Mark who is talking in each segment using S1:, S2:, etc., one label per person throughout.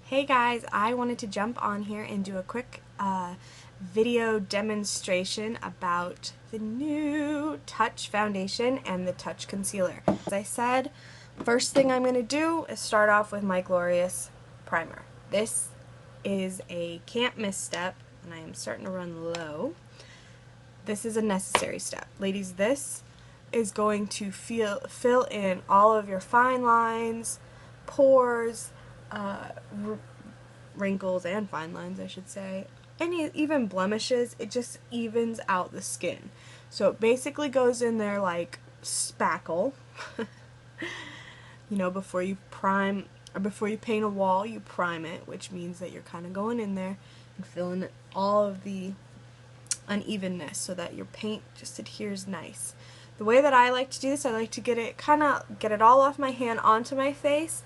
S1: Hey guys, I wanted to jump on here and do a quick video demonstration about the new Touch Foundation and the Touch Concealer. As I said, first thing I'm going to do is start off with my glorious primer. This is a can't miss step, and I am starting to run low. This is a necessary step. Ladies, this is going to fill in all of your fine lines, pores, wrinkles and fine lines, I should say, even blemishes. It just evens out the skin. So it basically goes in there like spackle. You know, before you prime or before you paint a wall, you prime it, which means that you're kind of going in there and filling all of the unevenness so that your paint just adheres nice. The way that I like to do this, I like to get it all off my hand onto my face,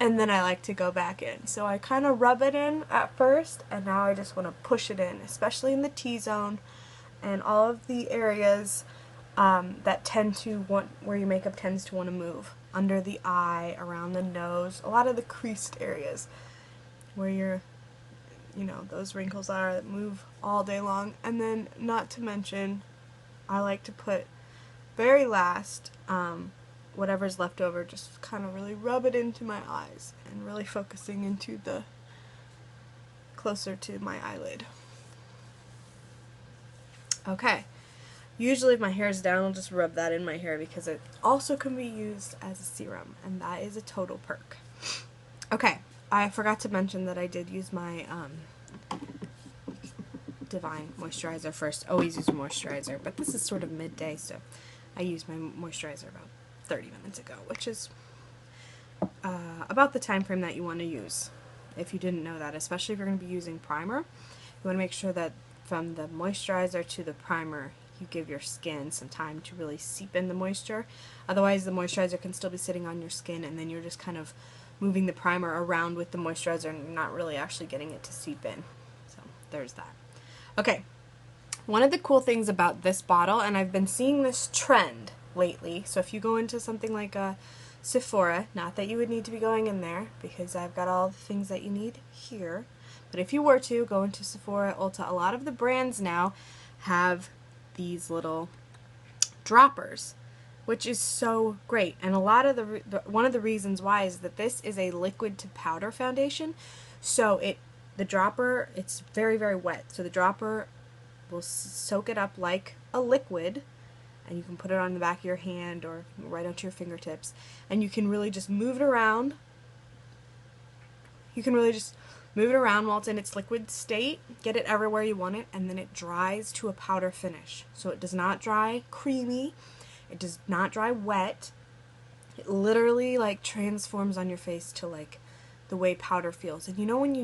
S1: and then I like to go back in. So I kind of rub it in at first, and now I just want to push it in, especially in the T-zone and all of the areas that tend to where your makeup tends to want to move. Under the eye, around the nose, a lot of the creased areas where those wrinkles are that move all day long. And then, not to mention, I like to put very last, whatever's left over, just kind of really rub it into my eyes and really focusing into the closer to my eyelid. Okay. Usually if my hair is down, I'll just rub that in my hair because it also can be used as a serum, and that is a total perk. Okay, I forgot to mention that I did use my Divine moisturizer first. Always use moisturizer, but this is sort of midday, so I used my moisturizer about 30 minutes ago, which is about the time frame that you want to use. If you didn't know that, especially if you're going to be using primer, you want to make sure that from the moisturizer to the primer, you give your skin some time to really seep in the moisture. Otherwise, the moisturizer can still be sitting on your skin, and then you're just kind of moving the primer around with the moisturizer and not really actually getting it to seep in. So there's that. Okay, one of the cool things about this bottle, and I've been seeing this trend lately, so if you go into something like a Sephora, not that you would need to be going in there because I've got all the things that you need here, but if you were to go into Sephora, Ulta, a lot of the brands now have these little droppers, which is so great. And a lot of one of the reasons why is that this is a liquid to powder foundation, so the dropper, it's very, very wet, so the dropper will soak it up like a liquid, and you can put it on the back of your hand or right onto your fingertips, and you can really just move it around. You can really just move it around while it's in its liquid state, get it everywhere you want it, and then it dries to a powder finish. So it does not dry creamy, it does not dry wet. It literally like transforms on your face to like the way powder feels. And you know when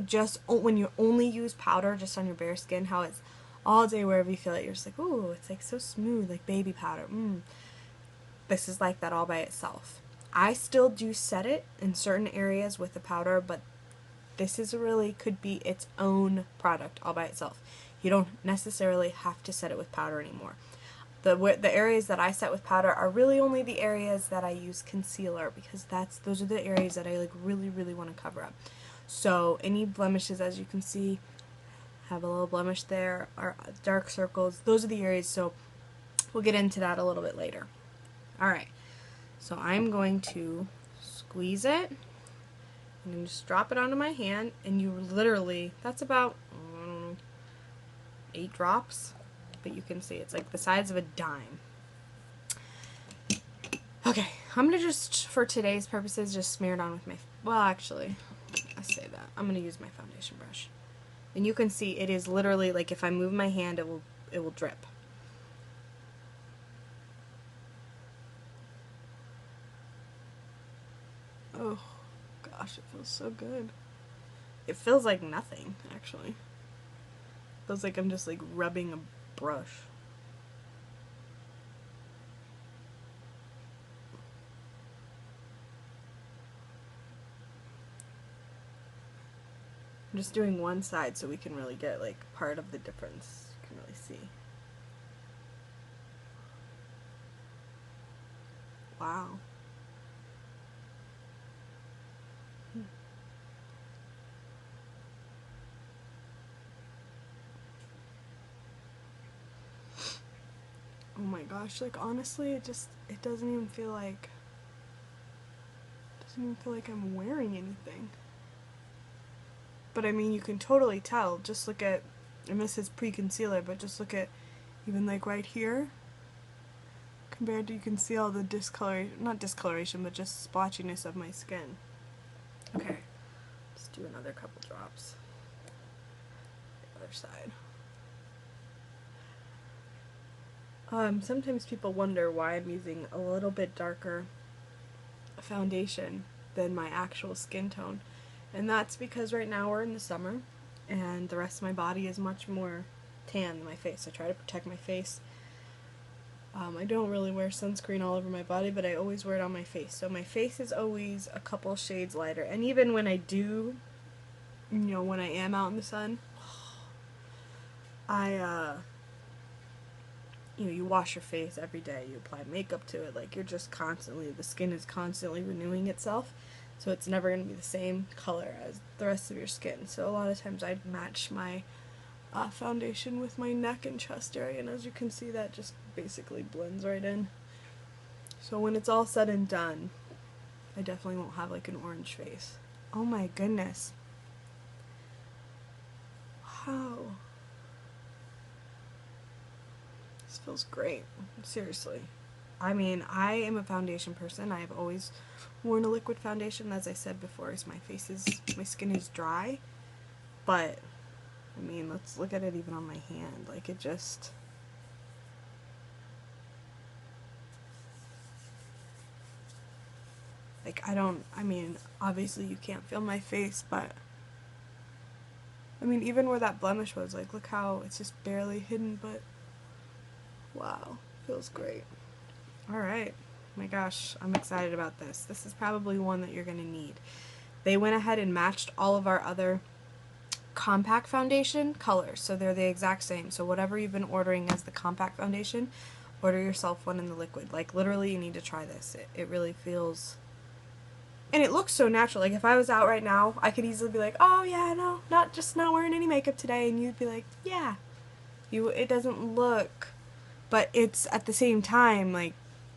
S1: you only use powder just on your bare skin, how it's all day wherever you feel it, you're just like, ooh, it's like so smooth, like baby powder. This is like that all by itself. I still do set it in certain areas with the powder, but this is really could be its own product all by itself. You don't necessarily have to set it with powder anymore. The areas that I set with powder are really only the areas that I use concealer, because those are the areas that I like really, really want to cover up. So any blemishes, as you can see, have a little blemish there, or dark circles, those are the areas, so we'll get into that a little bit later. Alright, so I'm going to squeeze it and just drop it onto my hand, and you literally, that's about 8 drops, but you can see it's like the size of a dime. Okay, I'm going to just, for today's purposes, just smear it on with my, well actually, I say that, I'm going to use my foundation brush. And you can see it is literally like if I move my hand, it will drip. Oh gosh, it feels so good. It feels like nothing, actually. It feels like I'm just like rubbing a brush. I'm just doing one side so we can really get like part of the difference. You can really see. Wow. my gosh, like honestly, it doesn't even feel like, I'm wearing anything. But I mean, you can totally tell. Just look at, and this is pre-concealer, but just look at even like right here, compared to, you can see all the discoloration, not discoloration, but just splotchiness of my skin. Okay, let's do another couple drops. The other side. Sometimes people wonder why I'm using a little bit darker foundation than my actual skin tone. And that's because right now we're in the summer and the rest of my body is much more tan than my face. I try to protect my face. I don't really wear sunscreen all over my body, but I always wear it on my face. So my face is always a couple shades lighter. And even when I do, when I am out in the sun, you wash your face every day, you apply makeup to it, like you're just constantly, the skin is constantly renewing itself, so it's never going to be the same color as the rest of your skin. So a lot of times I'd match my foundation with my neck and chest area, and as you can see, that just basically blends right in. So when it's all said and done, I definitely won't have like an orange face. Oh my goodness. Wow. This feels great. Seriously. I mean, I am a foundation person. I've always worn a liquid foundation. As I said before, my skin is dry. But, I mean, let's look at it even on my hand. Like, it just... Like, I mean, obviously you can't feel my face, but... I mean, even where that blemish was, like, look how it's just barely hidden, but... Wow, feels great. Alright, my gosh, I'm excited about this. This is probably one that you're going to need. They went ahead and matched all of our other compact foundation colors, so they're the exact same. So whatever you've been ordering as the compact foundation, order yourself one in the liquid. Like, literally, you need to try this. It really feels... And it looks so natural. Like, if I was out right now, I could easily be like, oh yeah, no, not wearing any makeup today, and you'd be like, yeah. It doesn't look... But it's, at the same time, like,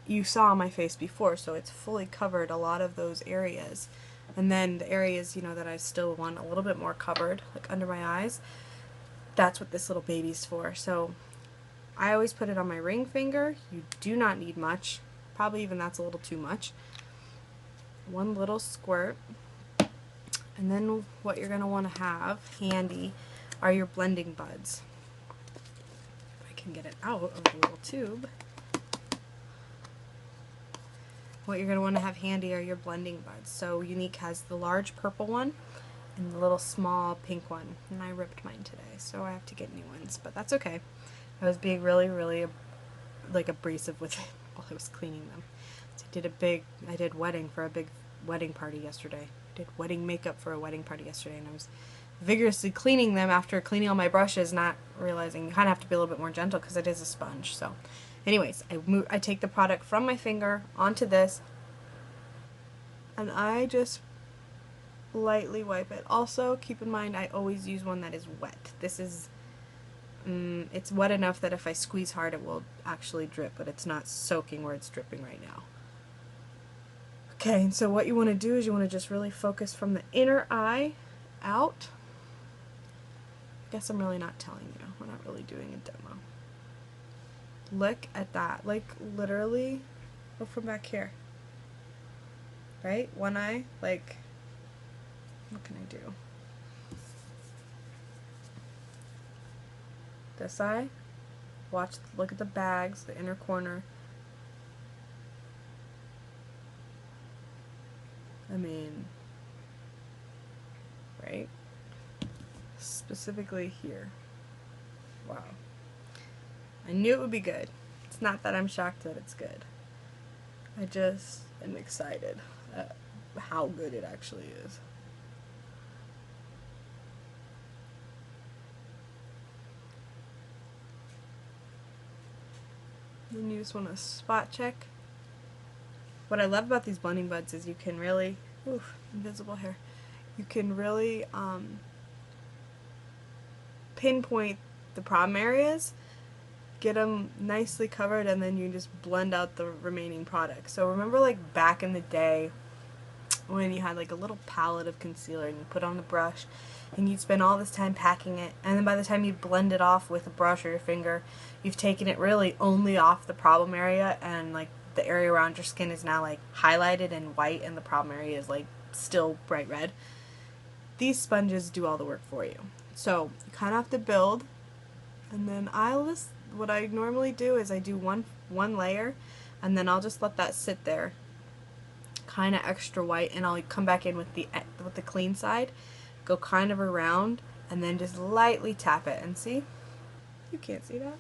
S1: you saw my face before, so it's fully covered a lot of those areas. And then the areas, that I still want a little bit more covered, like under my eyes, that's what this little baby's for. So I always put it on my ring finger. You do not need much. Probably even that's a little too much. One little squirt. And then what you're going to want to have handy are your blending buds. Get it out of the little tube. What you're going to want to have handy are your blending buds. So Younique has the large purple one and the little small pink one, and I ripped mine today, so I have to get new ones, but that's okay. I was being really, really like abrasive with it while I was cleaning them. So I did wedding for a big wedding party yesterday. I did wedding makeup for a wedding party yesterday, and I was vigorously cleaning them after cleaning all my brushes, not realizing you kind of have to be a little bit more gentle because it is a sponge. So anyways, I take the product from my finger onto this, and I just lightly wipe it. Also, keep in mind, I always use one that is wet. This is, it's wet enough that if I squeeze hard it will actually drip, but it's not soaking where it's dripping right now. Okay, and so what you want to do is you want to just really focus from the inner eye out. I guess I'm really not telling you. We're not really doing a demo. Look at that. Like, literally, look from back here. Right? One eye. Like, what can I do? This eye. Look at the bags, the inner corner. I mean, right? Specifically here. Wow. I knew it would be good. It's not that I'm shocked that it's good. I just am excited at how good it actually is. Then you just want to spot check. What I love about these blending buds is you can really, invisible hair, you can really pinpoint the problem areas get them nicely covered, and then you just blend out the remaining product. So remember, like back in the day when you had like a little palette of concealer and you put on the brush and you'd spend all this time packing it, and then by the time you blend it off with a brush or your finger, you've taken it really only off the problem area, and like the area around your skin is now like highlighted and white and the problem area is like still bright red. These sponges do all the work for you. So you kind of have to build, and then what I normally do is I do one layer, and then I'll just let that sit there kind of extra white, and I'll come back in with the clean side, go kind of around, and then just lightly tap it. And see? You can't see that?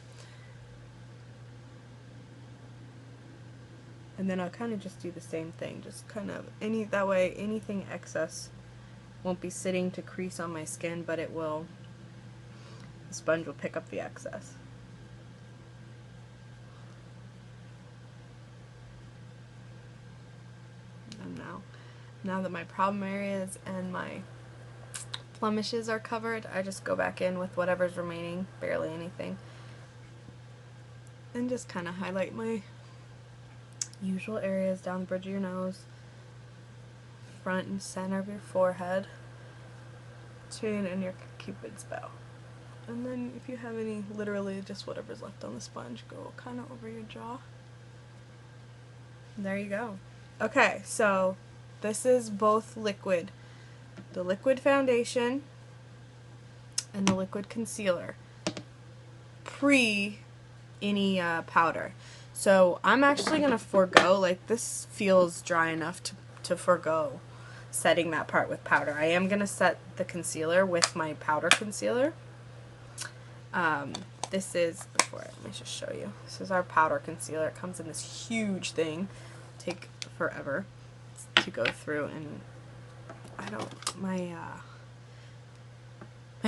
S1: And then I'll kind of just do the same thing, just kind of that way anything excess won't be sitting to crease on my skin, but the sponge will pick up the excess. And now that my problem areas and my blemishes are covered, I just go back in with whatever's remaining, barely anything, and just kind of highlight my usual areas down the bridge of your nose, front and center of your forehead, chin, and your cupid's bow. And then if you have any, literally just whatever's left on the sponge, go kind of over your jaw. There you go. Okay, so this is both liquid. The liquid foundation and the liquid concealer. Pre any powder. So I'm actually going to forego, like this feels dry enough to forego setting that part with powder. I am going to set the concealer with my powder concealer. This is, let me just show you. This is our powder concealer. It comes in this huge thing. Take forever to go through, and my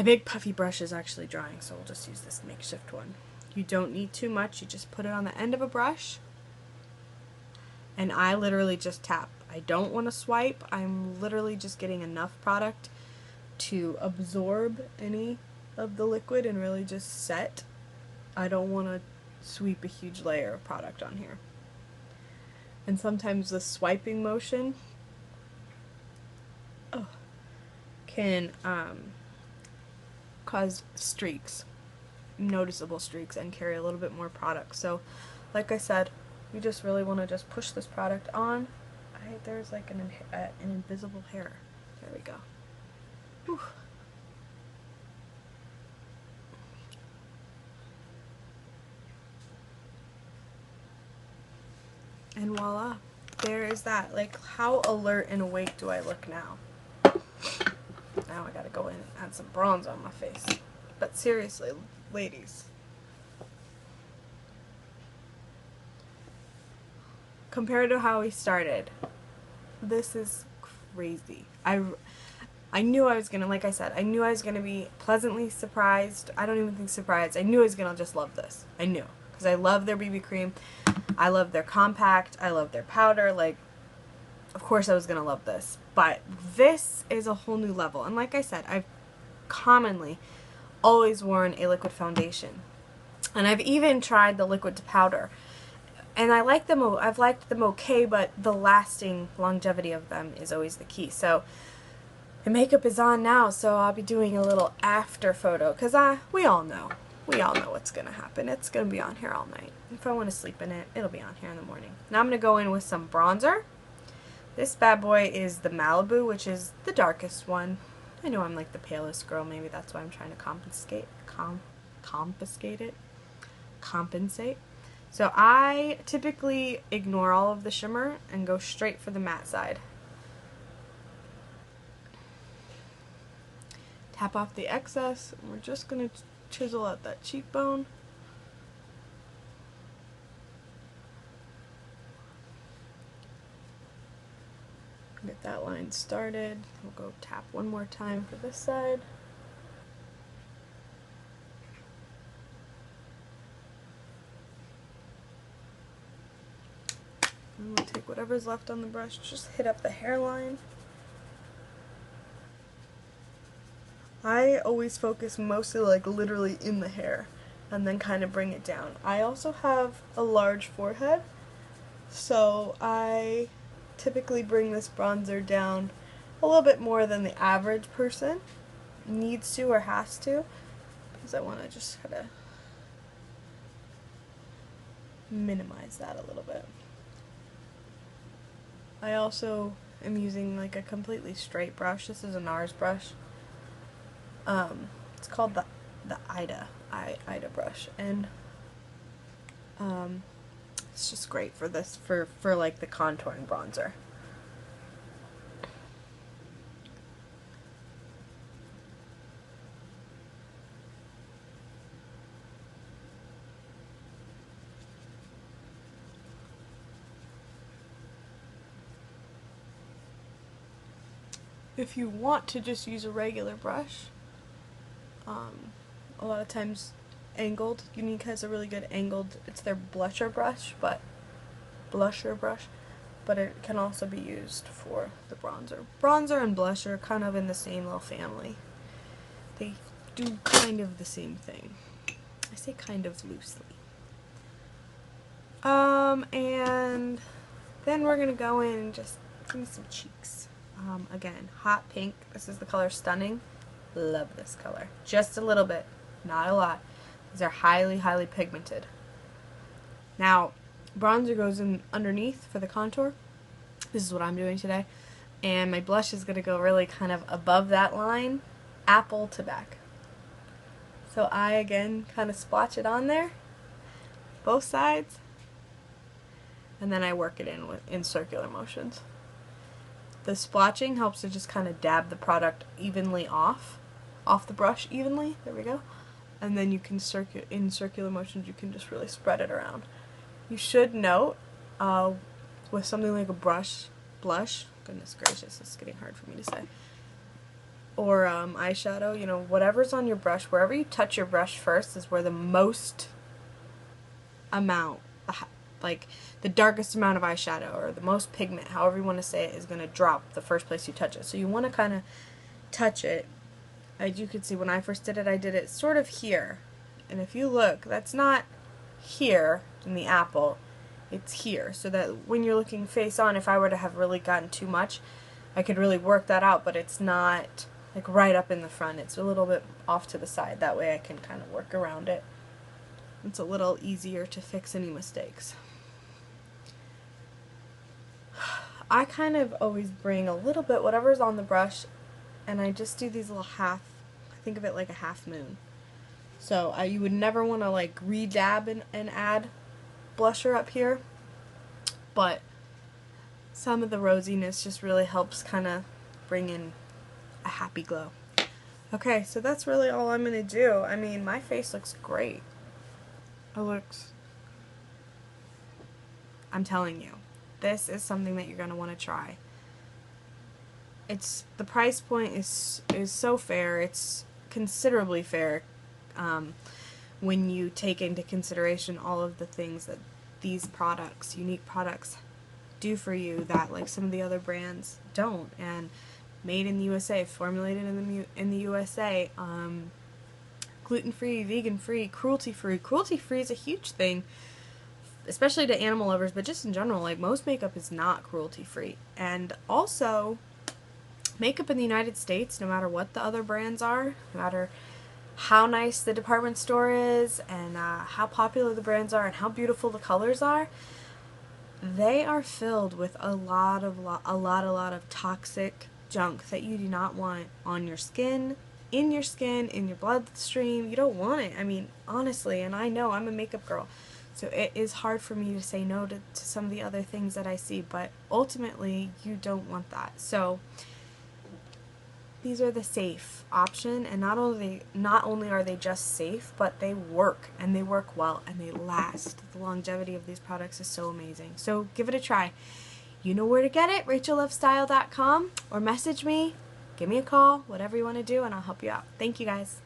S1: big puffy brush is actually drying, so we'll just use this makeshift one. You don't need too much. You just put it on the end of a brush, and I literally just tap. I don't want to swipe. I'm literally just getting enough product to absorb any of the liquid and really just set. I don't want to sweep a huge layer of product on here. And sometimes the swiping motion can cause streaks, noticeable streaks, and carry a little bit more product. So like I said, we just really want to just push this product on. There's like an invisible hair. There we go. Whew. And voila, there is that. Like, how alert and awake do I look now? Now I gotta go in and add some bronze on my face. But seriously, ladies, compared to how we started, this is crazy. I knew I was gonna, like I said, I knew I was gonna be pleasantly surprised. I don't even think surprised. I knew I was gonna just love this. I knew. Because I love their BB cream. I love their compact. I love their powder. Like, of course I was gonna love this. But this is a whole new level. And like I said, I've commonly always worn a liquid foundation. And I've even tried the liquid to powder. And I like them, I've liked them okay, but the lasting longevity of them is always the key. So the makeup is on now, so I'll be doing a little after photo, because we all know what's going to happen. It's going to be on here all night. If I want to sleep in it, it'll be on here in the morning. Now I'm going to go in with some bronzer. This bad boy is the Malibu, which is the darkest one. I know I'm like the palest girl, maybe that's why I'm trying to compensate. So I typically ignore all of the shimmer and go straight for the matte side. Tap off the excess, and we're just going to chisel out that cheekbone. Get that line started. We'll go tap one more time for this side. And we'll take whatever's left on the brush, just hit up the hairline. I always focus mostly like literally in the hair. and then kind of bring it down. I also have a large forehead, so I typically bring this bronzer down a little bit more than the average person needs to or has to, because I want to just kind of minimize that a little bit. I also am using like a completely straight brush. This is a NARS brush. It's called the Ida brush, and it's just great for this for like the contouring bronzer. If you want to just use a regular brush, a lot of times angled, Younique has a really good angled, it's their blusher brush, but it can also be used for the bronzer. Bronzer and blusher are kind of in the same little family. They do kind of the same thing. I say kind of loosely. And then we're gonna go in and just give me some cheeks. Again, hot pink. This is the color Stunning. Love this color. Just a little bit, not a lot. These are highly, highly pigmented. Now, bronzer goes in underneath for the contour. This is what I'm doing today. And my blush is going to go really kind of above that line, apple to back. So I, again, kind of splotch it on there, both sides, and then I work it in circular motions. The splotching helps to just kind of dab the product evenly off the brush evenly. There we go. And then you can in circular motions, you can just really spread it around. You should note, with something like a blush, goodness gracious, it's getting hard for me to say, or eyeshadow, you know, whatever's on your brush, wherever you touch your brush first is where the most amount, like the darkest amount of eyeshadow or the most pigment, however you want to say it, is going to drop the first place you touch it. So you want to kind of touch it. As you can see, when I first did it, I did it sort of here. And if you look, that's not here in the apple, it's here. So that when you're looking face on, if I were to have really gotten too much, I could really work that out, but it's not like right up in the front. It's a little bit off to the side. That way I can kind of work around it. It's a little easier to fix any mistakes. I kind of always bring a little bit, whatever's on the brush, and I just do these little half, I think of it like a half moon. So you would never want to like re-dab and add blusher up here, but some of the rosiness just really helps kind of bring in a happy glow. Okay, so that's really all I'm going to do. I mean, my face looks great. I'm telling you, this is something that you're going to want to try. The price point is so fair. It's considerably fair when you take into consideration all of the things that these products, Younique products, do for you that like some of the other brands don't. And made in the USA, formulated in the USA, gluten-free, vegan-free, cruelty-free. Cruelty-free is a huge thing, especially to animal lovers, but just in general, like most makeup is not cruelty-free. And also, makeup in the United States, no matter what the other brands are, no matter how nice the department store is, and how popular the brands are, and how beautiful the colors are, they are filled with a lot of toxic junk that you do not want on your skin, in your bloodstream. You don't want it. I mean, honestly, and I know I'm a makeup girl, so it is hard for me to say no to some of the other things that I see, but ultimately, you don't want that. So these are the safe option, and not only are they just safe, but they work, and they work well, and they last. The longevity of these products is so amazing. So give it a try. You know where to get it, rachellovestyle.com, or message me, give me a call, whatever you want to do, and I'll help you out. Thank you guys.